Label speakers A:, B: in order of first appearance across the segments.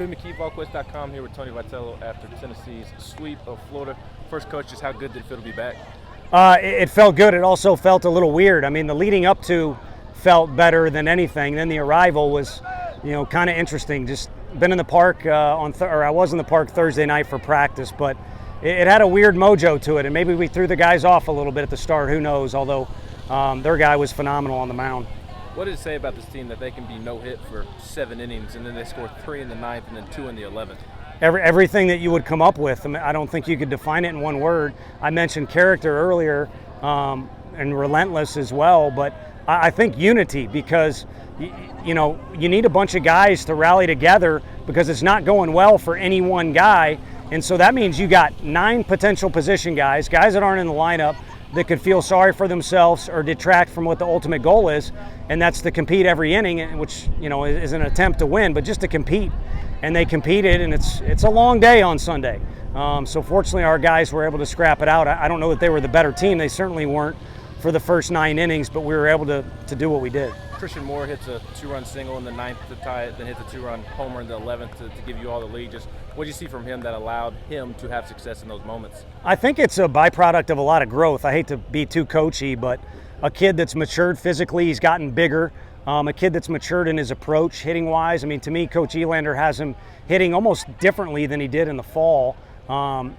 A: Ben McKee, Volquest.com, here with Tony Vitello after Tennessee's sweep of Florida. First, Coach, just how good did it feel to be back?
B: It felt good. It also felt a little weird. I mean, the leading up to felt better than anything. Then the arrival was, kind of interesting. Just been in the park I was in the park Thursday night for practice, but it had a weird mojo to it, and maybe we threw the guys off a little bit at the start. Who knows? Although their guy was phenomenal on the mound.
A: What did it say about this team that they can be no-hit for 7 innings and then they score 3 in the 9th and then 2 in the 11th?
B: Everything that you would come up with. I mean, I don't think you could define it in one word. I mentioned character earlier and relentless as well, but I think unity, because you need a bunch of guys to rally together because it's not going well for any one guy, and so that means you got 9 potential position guys that aren't in the lineup that could feel sorry for themselves or detract from what the ultimate goal is, and that's to compete every inning, which is an attempt to win, but just to compete. And they competed, and it's a long day on Sunday. So fortunately, our guys were able to scrap it out. I don't know that they were the better team. They certainly weren't for the first 9 innings, but we were able to do what we did.
A: Christian Moore hits a 2-run single in the 9th to tie it, then hits a 2-run homer in the 11th to give you all the lead. Just what do you see from him that allowed him to have success in those moments?
B: I think it's a byproduct of a lot of growth. I hate to be too coachy, but a kid that's matured physically, he's gotten bigger. A kid that's matured in his approach, hitting-wise. I mean, to me, Coach Elander has him hitting almost differently than he did in the fall. And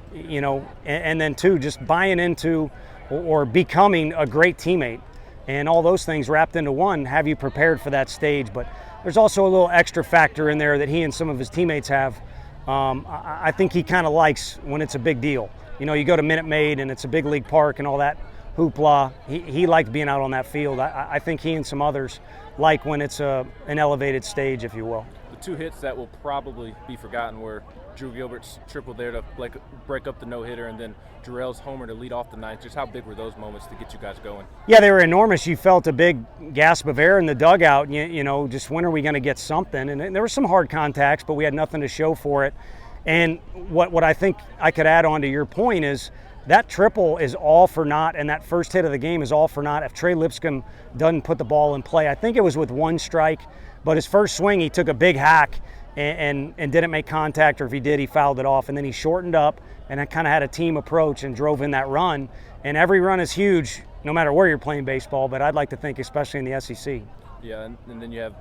B: then, too, just buying into or becoming a great teammate. And all those things wrapped into one have you prepared for that stage. But there's also a little extra factor in there that he and some of his teammates have. I think he kind of likes when it's a big deal. You go to Minute Maid and it's a big league park and all that hoopla. He liked being out on that field. I think he and some others like when it's an elevated stage, if you will.
A: The 2 hits that will probably be forgotten were Drew Gilbert's triple there to break up the no-hitter, and then Jarrell's homer to lead off the 9th. Just how big were those moments to get you guys going? Yeah,
B: they were enormous. You felt a big gasp of air in the dugout. Just when are we going to get something? And there were some hard contacts, but we had nothing to show for it. And what I think I could add on to your point is that triple is all for naught, and that first hit of the game is all for naught if Trey Lipscomb doesn't put the ball in play. I think it was with 1 strike, but his first swing, he took a big hack and didn't make contact, or if he did, he fouled it off. And then he shortened up and kind of had a team approach and drove in that run. And every run is huge, no matter where you're playing baseball, but I'd like to think especially in the SEC.
A: Yeah, and then you have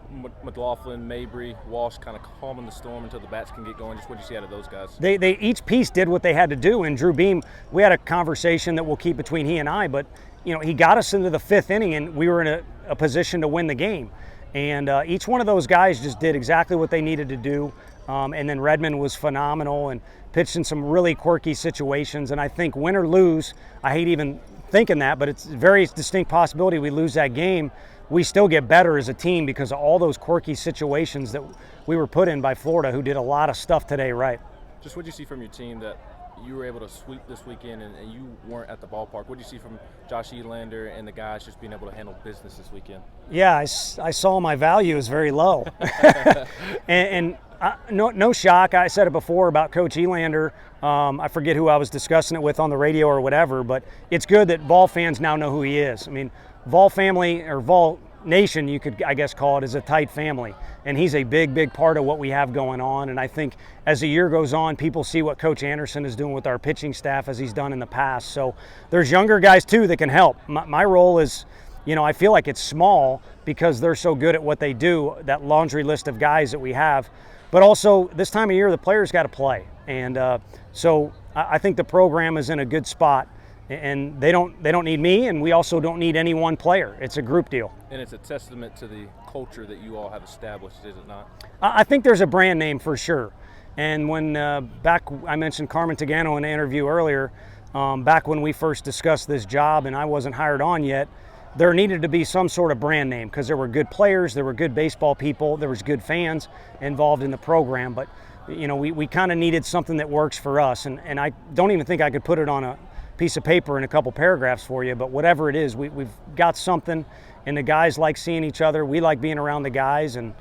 A: McLaughlin, Mabry, Walsh kind of calming the storm until the bats can get going. Just what do you see out of those guys?
B: They each piece did what they had to do. And Drew Beam, we had a conversation that we'll keep between he and I, but he got us into the 5th inning, and we were in a position to win the game. And each one of those guys just did exactly what they needed to do. And then Redmond was phenomenal and pitched in some really quirky situations. And I think win or lose, I hate even thinking that, but it's a very distinct possibility we lose that game. We still get better as a team because of all those quirky situations that we were put in by Florida, who did a lot of stuff today right.
A: Just what do you see from your team that you were able to sweep this weekend and you weren't at the ballpark? What do you see from Josh Elander and the guys just being able to handle business this weekend?
B: Yeah, I saw my value is very low. No shock. I said it before about Coach Elander. I forget who I was discussing it with on the radio or whatever, but it's good that Vol fans now know who he is. I mean, Vol family, or Vol Nation, you could, I guess, call it, is a tight family. And he's a big, big part of what we have going on. And I think as the year goes on, people see what Coach Anderson is doing with our pitching staff as he's done in the past. So there's younger guys, too, that can help. My role is, I feel like it's small because they're so good at what they do, that laundry list of guys that we have. But also, this time of year, the players got to play. And so I think the program is in a good spot. And they don't need me, and we also don't need any one player. It's a group deal.
A: And it's a testament to the culture that you all have established, is it not?
B: I think there's a brand name for sure. And when back, I mentioned Carmen Tagano in the interview earlier, back when we first discussed this job and I wasn't hired on yet, there needed to be some sort of brand name because there were good players, there were good baseball people, there was good fans involved in the program. But, we kind of needed something that works for us. And I don't even think I could put it on a piece of paper in a couple paragraphs for you, but whatever it is, we've got something, and the guys like seeing each other. We like being around the guys, and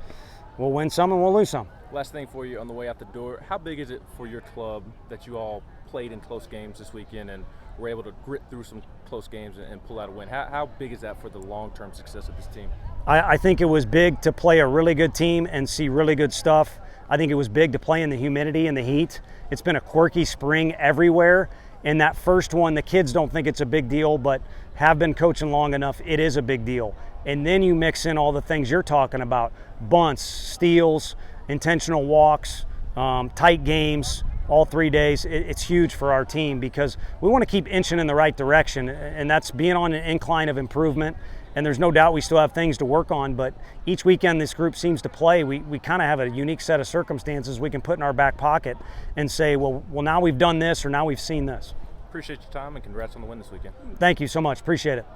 B: we'll win some and we'll lose some.
A: Last thing for you on the way out the door, how big is it for your club that you all played in close games this weekend and were able to grit through some close games and pull out a win? How big is that for the long-term success of this team?
B: I think it was big to play a really good team and see really good stuff. I think it was big to play in the humidity and the heat. It's been a quirky spring everywhere. And that first one, the kids don't think it's a big deal, but have been coaching long enough, it is a big deal. And then you mix in all the things you're talking about: bunts, steals, intentional walks, tight games, all 3 days. It's huge for our team because we want to keep inching in the right direction, and that's being on an incline of improvement. And there's no doubt we still have things to work on, but each weekend this group seems to play, we kind of have a unique set of circumstances we can put in our back pocket and say, well, now we've done this, or now we've seen this.
A: Appreciate your time, and congrats on the win this weekend.
B: Thank you so much. Appreciate it.